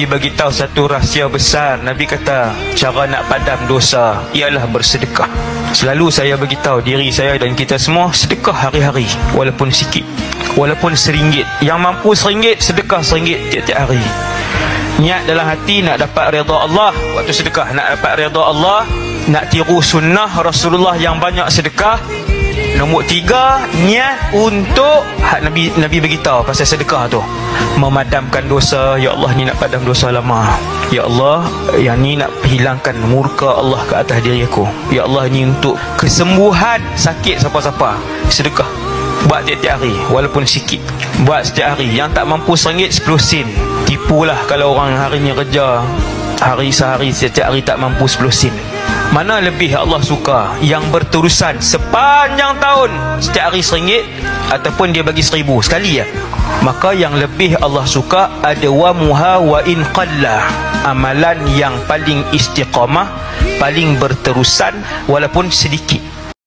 Nabi bagi tahu satu rahsia besar. Nabi kata cara nak padam dosa ialah bersedekah. Selalu saya beritahu diri saya dan kita semua, sedekah hari-hari walaupun sikit, walaupun RM1. Yang mampu RM1, sedekah RM1 tiap-tiap hari. Niat dalam hati nak dapat redha Allah waktu sedekah, nak dapat redha Allah, nak tiru sunnah Rasulullah yang banyak sedekah. Nombor 3, niat untuk Nabi beritahu pasal sedekah tu, memadamkan dosa. Ya Allah, ni nak padam dosa lama. Ya Allah, yang ni nak hilangkan murka Allah ke atas diri aku. Ya Allah, ni untuk kesembuhan sakit siapa-siapa. Sedekah buat tiap-tiap hari walaupun sikit. Buat setiap hari. Yang tak mampu RM1, 10 sen. Tipulah kalau orang hari ni kerja hari sehari, setiap hari tak mampu 10 sen. Mana lebih Allah suka? Yang berterusan sepanjang tahun, setiap hari RM1, ataupun dia bagi 1000 sekali ya? Maka yang lebih Allah suka ada wa muha wa in qalla, amalan yang paling istiqamah, paling berterusan walaupun sedikit.